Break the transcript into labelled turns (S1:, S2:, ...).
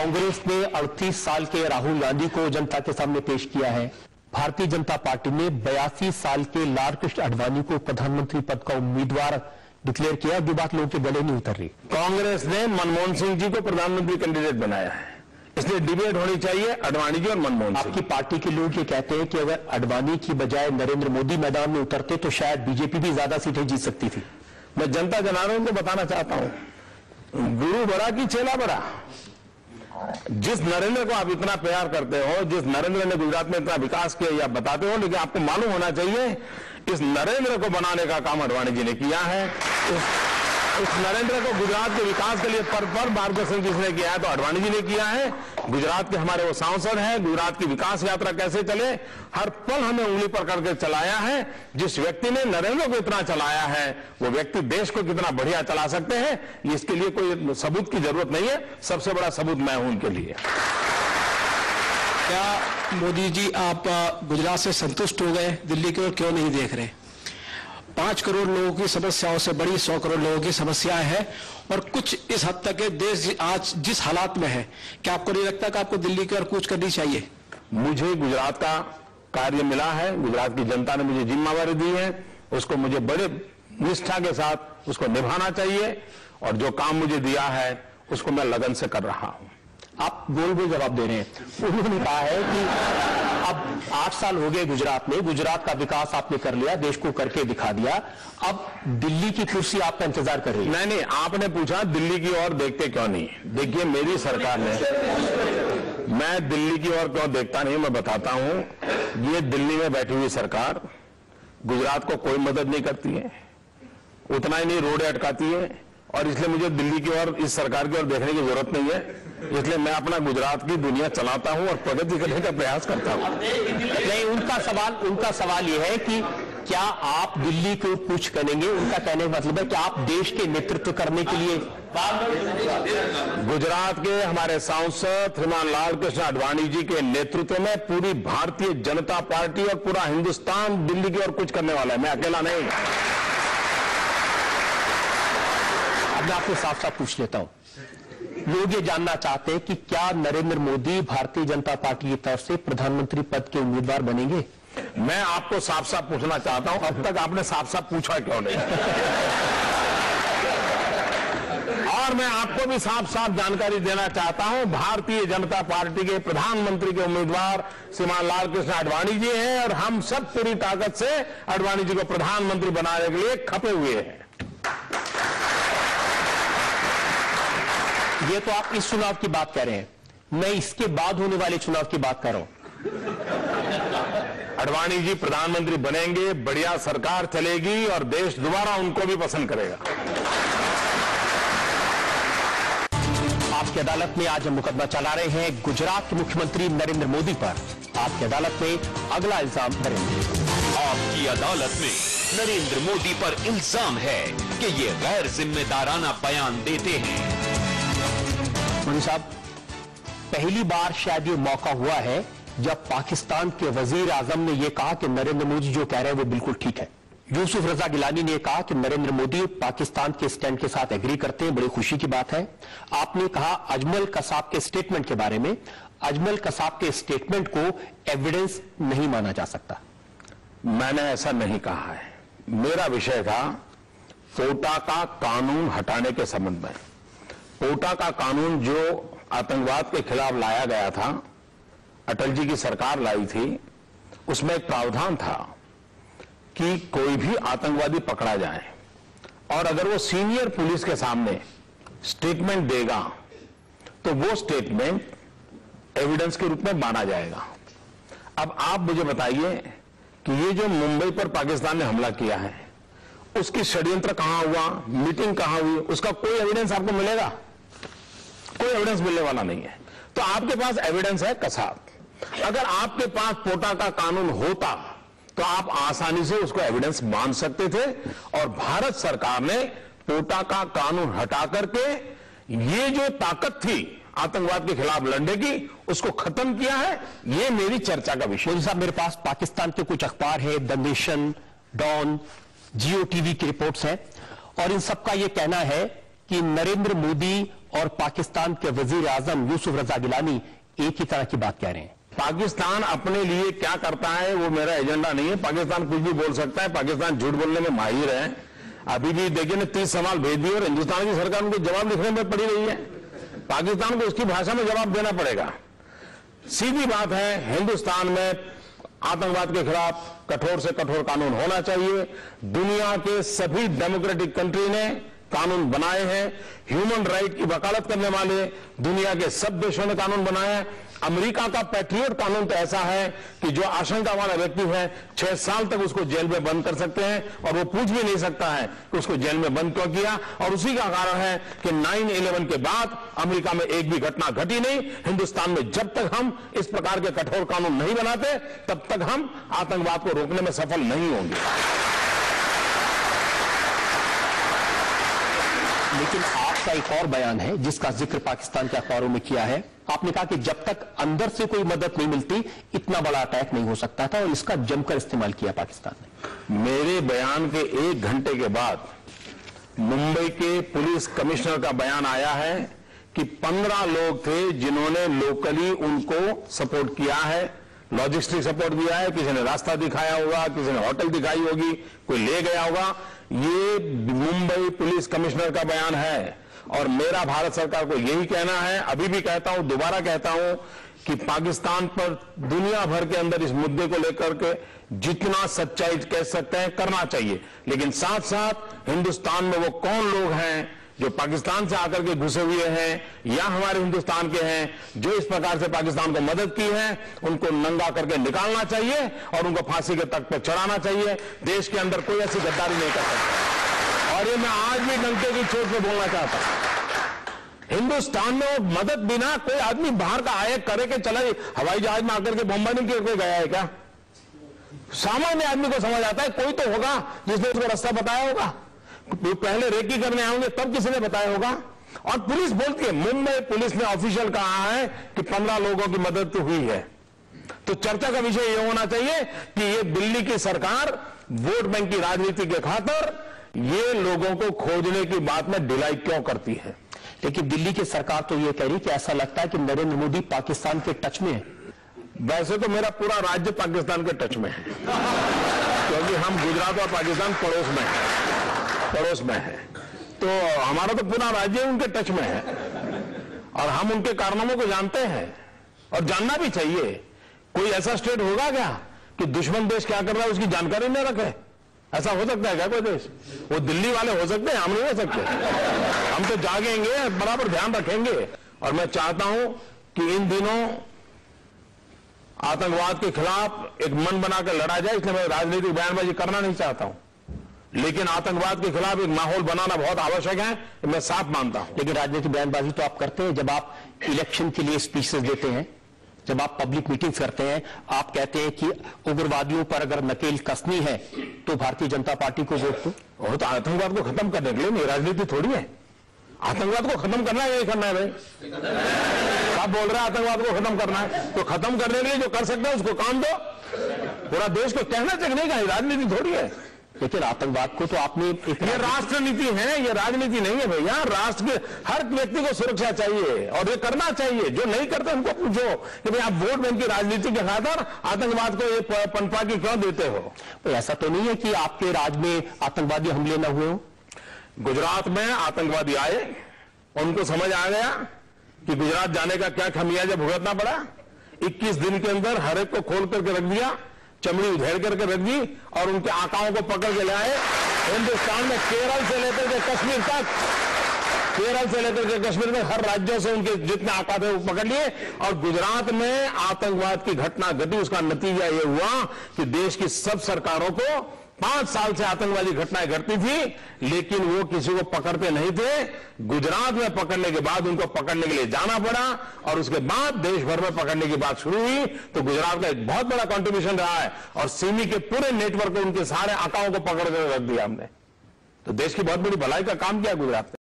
S1: कांग्रेस ने 38 साल के राहुल गांधी को जनता के सामने पेश किया है। भारतीय जनता पार्टी ने 82 साल के लालकृष्ण आडवाणी को प्रधानमंत्री पद का उम्मीदवार डिक्लेयर किया। जो बात लोगों के गले नहीं उतर रही।
S2: कांग्रेस ने मनमोहन सिंह जी को प्रधानमंत्री कैंडिडेट बनाया है, इसलिए डिबेट होनी चाहिए आडवाणी जी और मनमोहन सिंह।
S1: आपकी पार्टी के लोग ये कहते हैं कि अगर आडवाणी की बजाय नरेंद्र मोदी मैदान में उतरते तो शायद बीजेपी भी ज्यादा सीटें जीत सकती थी।
S2: मैं जनता जनार्दन को बताना चाहता हूं, गुरु बड़ा कि चेला बड़ा। जिस नरेंद्र को आप इतना प्यार करते हो, जिस नरेंद्र ने गुजरात में इतना विकास किया या बताते हो, लेकिन आपको मालूम होना चाहिए इस नरेंद्र को बनाने का काम आडवाणी जी ने किया है। इस नरेंद्र को गुजरात के विकास के लिए पर मार्गदर्शन जिसने किया है तो आडवाणी जी ने किया है। गुजरात के हमारे वो सांसद हैं, गुजरात की विकास यात्रा कैसे चले हर पल हमें उंगली पर करके चलाया है। जिस व्यक्ति ने नरेंद्र को इतना चलाया है वो व्यक्ति देश को कितना बढ़िया चला सकते हैं, इसके लिए कोई सबूत की जरूरत नहीं है। सबसे बड़ा सबूत मैं हूं उनके लिए।
S3: क्या मोदी जी आप गुजरात से संतुष्ट हो गए? दिल्ली की ओर क्यों नहीं देख रहे? 5 करोड़ लोगों की समस्याओं से बड़ी 100 करोड़ लोगों की समस्याएं हैं और कुछ इस हद तक देश आज जिस हालात में है, क्या आपको नहीं लगता कि आपको दिल्ली की ओर कूच करनी चाहिए?
S2: मुझे गुजरात का कार्य मिला है, गुजरात की जनता ने मुझे जिम्मेदारी दी है, उसको मुझे बड़े निष्ठा के साथ उसको निभाना चाहिए और जो काम मुझे दिया है उसको मैं लगन से कर रहा हूं।
S1: आप गोल गोल जवाब दे रहे हैं। उन्होंने कहा है कि अब 8 साल हो गए गुजरात में, गुजरात का विकास आपने कर लिया, देश को करके दिखा दिया, अब दिल्ली की कुर्सी आपका इंतजार कर रही है।
S2: नहीं, आपने पूछा दिल्ली की ओर देखते क्यों नहीं। देखिए मेरी सरकार ने, मैं दिल्ली की ओर क्यों देखता नहीं मैं बताता हूं। ये दिल्ली में बैठी हुई सरकार गुजरात को कोई मदद नहीं करती है, उतना ही नहीं रोडें अटकाती है और इसलिए मुझे दिल्ली की ओर, इस सरकार की ओर देखने की जरूरत नहीं है। इसलिए मैं अपना गुजरात की दुनिया चलाता हूं और प्रगति करने का प्रयास करता हूं।
S1: नहीं, उनका सवाल यह है कि क्या आप दिल्ली को कुछ करेंगे? उनका कहने का मतलब है कि आप देश के नेतृत्व करने के लिए।
S2: गुजरात के हमारे सांसद श्रीमान लालकृष्ण आडवाणी जी के नेतृत्व में पूरी भारतीय जनता पार्टी और पूरा हिंदुस्तान दिल्ली की ओर कुछ करने वाला है, मैं अकेला नहीं।
S1: अब मैं आपसे साफ साफ पूछ लेता हूं, लोग ये जानना चाहते हैं कि क्या नरेंद्र मोदी भारतीय जनता पार्टी की तरफ से प्रधानमंत्री पद के उम्मीदवार बनेंगे?
S2: मैं आपको साफ साफ पूछना चाहता हूं, अब तक आपने साफ साफ पूछा क्यों नहीं? और मैं आपको भी साफ साफ जानकारी देना चाहता हूं, भारतीय जनता पार्टी के प्रधानमंत्री के उम्मीदवार श्रीमान लालकृष्ण आडवाणी जी हैं और हम सब पूरी ताकत से आडवाणी जी को प्रधानमंत्री बनाने के लिए खपे हुए हैं।
S1: ये तो आप इस चुनाव की बात कर रहे हैं, मैं इसके बाद होने वाले चुनाव की बात कर रहा हूं।
S2: आडवाणी जी प्रधानमंत्री बनेंगे, बढ़िया सरकार चलेगी और देश दोबारा उनको भी पसंद करेगा।
S1: आपकी अदालत में आज हम मुकदमा चला रहे हैं गुजरात के मुख्यमंत्री नरेंद्र मोदी पर। आपकी अदालत में अगला इल्जाम नरेंद्र।
S4: आपकी अदालत में नरेंद्र मोदी पर इल्जाम है कि ये गैर जिम्मेदाराना बयान देते हैं।
S1: मोदी साहब, पहली बार शायद ये मौका हुआ है जब पाकिस्तान के वजीर आजम ने यह कहा कि नरेंद्र मोदी जो कह रहे हैं वो बिल्कुल ठीक है। यूसुफ रजा गिलानी ने कहा कि नरेंद्र मोदी पाकिस्तान के स्टैंड के साथ एग्री करते हैं, बड़ी खुशी की बात है। आपने कहा अजमल कसाब के स्टेटमेंट के बारे में, अजमल कसाब के स्टेटमेंट को एविडेंस नहीं माना जा सकता।
S2: मैंने ऐसा नहीं कहा है। मेरा विषय था पोटा का कानून हटाने के संबंध में। पोटा का कानून जो आतंकवाद के खिलाफ लाया गया था, अटल जी की सरकार लाई थी, उसमें एक प्रावधान था कि कोई भी आतंकवादी पकड़ा जाए और अगर वो सीनियर पुलिस के सामने स्टेटमेंट देगा तो वो स्टेटमेंट एविडेंस के रूप में माना जाएगा। अब आप मुझे बताइए कि ये जो मुंबई पर पाकिस्तान ने हमला किया है उसकी षड्यंत्र कहां हुआ, मीटिंग कहां हुई, उसका कोई एविडेंस आपको मिलेगा? कोई एविडेंस मिलने वाला नहीं है। तो आपके पास एविडेंस है कसाब। अगर आपके पास पोटा का कानून होता तो आप आसानी से उसको एविडेंस मान सकते थे और भारत सरकार ने पोटा का कानून हटा करके ये जो ताकत थी आतंकवाद के खिलाफ लड़ने की उसको खत्म किया है। ये मेरी चर्चा का विषय।
S1: मोदी साहब, मेरे पास पाकिस्तान के कुछ अखबार है, the Nation, Dawn, Geo TV की रिपोर्ट्स हैं और इन सबका यह कहना है कि नरेंद्र मोदी और पाकिस्तान के वजीर आजम यूसुफ रजा गिलानी एक ही तरह की बात कह रहे हैं।
S2: पाकिस्तान अपने लिए क्या करता है वो मेरा एजेंडा नहीं है। पाकिस्तान कुछ भी बोल सकता है, पाकिस्तान झूठ बोलने में माहिर है। अभी भी देखिए ने 30 सवाल भेज दिए और हिंदुस्तान की सरकार उनको जवाब लिखने में पड़ी रही है। पाकिस्तान को उसकी भाषा में जवाब देना पड़ेगा। सीधी बात है, हिंदुस्तान में आतंकवाद के खिलाफ कठोर से कठोर कानून होना चाहिए। दुनिया के सभी डेमोक्रेटिक कंट्री ने कानून बनाए हैं। ह्यूमन राइट की वकालत करने वाले दुनिया के सब देशों ने कानून बनाए हैं। अमेरिका का पैट्रियट कानून तो ऐसा है कि जो आशंका वाला व्यक्ति है 6 साल तक उसको जेल में बंद कर सकते हैं और वो पूछ भी नहीं सकता है कि उसको जेल में बंद क्यों किया। और उसी का कारण है कि 9/11 के बाद अमेरिका में एक भी घटना घटी नहीं। हिंदुस्तान में जब तक हम इस प्रकार के कठोर कानून नहीं बनाते तब तक हम आतंकवाद को रोकने में सफल नहीं होंगे।
S1: लेकिन आपका एक और बयान है जिसका जिक्र पाकिस्तान के अखबारों में किया है। आपने कहा कि जब तक अंदर से कोई मदद नहीं मिलती इतना बड़ा अटैक नहीं हो सकता था और इसका जमकर इस्तेमाल किया पाकिस्तान ने।
S2: मेरे बयान के 1 घंटे के बाद मुंबई के पुलिस कमिश्नर का बयान आया है कि 15 लोग थे जिन्होंने लोकली उनको सपोर्ट किया है, लॉजिस्टिक सपोर्ट दिया है। किसी ने रास्ता दिखाया होगा, किसी ने होटल दिखाई होगी, कोई ले गया होगा। ये मुंबई पुलिस कमिश्नर का बयान है और मेरा भारत सरकार को यही कहना है, अभी भी कहता हूं, दोबारा कहता हूं कि पाकिस्तान पर दुनिया भर के अंदर इस मुद्दे को लेकर के जितना सच्चाई कह सकते हैं करना चाहिए। लेकिन साथ साथ हिंदुस्तान में वो कौन लोग हैं जो पाकिस्तान से आकर के घुसे हुए हैं या हमारे हिंदुस्तान के हैं जो इस प्रकार से पाकिस्तान को मदद की है, उनको नंगा करके निकालना चाहिए और उनको फांसी के तख्त पर चढ़ाना चाहिए। देश के अंदर कोई ऐसी गद्दारी नहीं कर सकता। और ये मैं आज भी डंके की चोट पे बोलना चाहता हूं, हिंदुस्तान में मदद बिना कोई आदमी बाहर का आए करे के चला, हवाई जहाज में आकर के बम्बई नहीं करके गया है क्या? सामान्य आदमी को समझ आता है, कोई तो होगा जिसने उसको रास्ता बताया होगा। पहले रेकी करने आएंगे तब किसी ने बताया होगा। और पुलिस बोलती है, मुंबई पुलिस ने ऑफिशियल कहा है कि 15 लोगों की मदद तो हुई है। तो चर्चा का विषय यह होना चाहिए कि ये दिल्ली की सरकार वोट बैंक की राजनीति के खातिर ये लोगों को खोजने की बात में ढिलाई क्यों करती है।
S1: लेकिन दिल्ली की सरकार तो ये कह रही कि ऐसा लगता है कि नरेंद्र मोदी पाकिस्तान के टच में है।
S2: वैसे तो मेरा पूरा राज्य पाकिस्तान के टच में है क्योंकि हम गुजरात और पाकिस्तान पड़ोस में है, तो हमारा तो पूरा राज्य उनके टच में है और हम उनके कारनामों को जानते हैं और जानना भी चाहिए। कोई ऐसा स्टेट होगा क्या कि दुश्मन देश क्या कर रहा है उसकी जानकारी न रखे? ऐसा हो सकता है क्या कोई देश? वो दिल्ली वाले हो सकते हैं, हम नहीं हो सकते। हम तो जागेंगे, बराबर ध्यान रखेंगे। और मैं चाहता हूं कि इन दिनों आतंकवाद के खिलाफ एक मन बनाकर लड़ा जाए, इसलिए मैं राजनीतिक बयानबाजी करना नहीं चाहता हूं, लेकिन आतंकवाद के खिलाफ एक माहौल बनाना बहुत आवश्यक है, मैं साफ मानता हूं।
S1: लेकिन राजनीतिक बयानबाजी तो आप करते हैं जब आप इलेक्शन के लिए स्पीचेस देते हैं, जब आप पब्लिक मीटिंग्स करते हैं, आप कहते हैं कि उग्रवादियों पर अगर नकेल कसनी है तो भारतीय जनता पार्टी को वोट दो।
S2: और तो आतंकवाद को खत्म करने के लिए नहीं, राजनीति थोड़ी है। आतंकवाद को खत्म करना है, यही करना है भाई। आप बोल रहे हैं आतंकवाद को खत्म करना है, तो खत्म करने के लिए जो कर सकते हैं उसको काम दो। पूरा देश को कहना चाहिए, नहीं कहा राजनीति थोड़ी है।
S1: लेकिन आतंकवाद को तो आपने
S2: ये राष्ट्र नीति है, ये राजनीति नहीं है भैया। राष्ट्र के हर व्यक्ति को सुरक्षा चाहिए और ये करना चाहिए। जो नहीं करते उनको पूछो कि भाई आप वोट बैंक की राजनीति के खातिर आतंकवाद को ये पनपा की क्यों देते हो?
S1: तो ऐसा तो नहीं है कि आपके राज्य में आतंकवादी हमले न हुए हो?
S2: गुजरात में आतंकवादी आए, उनको समझ आ गया कि गुजरात जाने का क्या खमियाजा भुगतना पड़ा। 21 दिन के अंदर हर एक को खोल करके रख दिया, चमड़ी उधेड़ करके रख दी और उनके आकाओं को पकड़ के लाए। हिंदुस्तान में केरल से लेकर के कश्मीर तक हर राज्यों से उनके जितने आका थे वो पकड़ लिए। और गुजरात में आतंकवाद की घटना घटी, उसका नतीजा ये हुआ कि देश की सब सरकारों को 5 साल से आतंकवादी घटनाएं घटती थी, लेकिन वो किसी को पकड़ते नहीं थे। गुजरात में पकड़ने के बाद उनको पकड़ने के लिए जाना पड़ा और उसके बाद देश भर में पकड़ने की बात शुरू हुई। तो गुजरात का एक बहुत बड़ा कंट्रीब्यूशन रहा है और सिमी के पूरे नेटवर्क को, उनके सारे आकाओं को पकड़ कर रख दिया हमने। तो देश की बहुत बड़ी भलाई का काम किया गुजरात ने।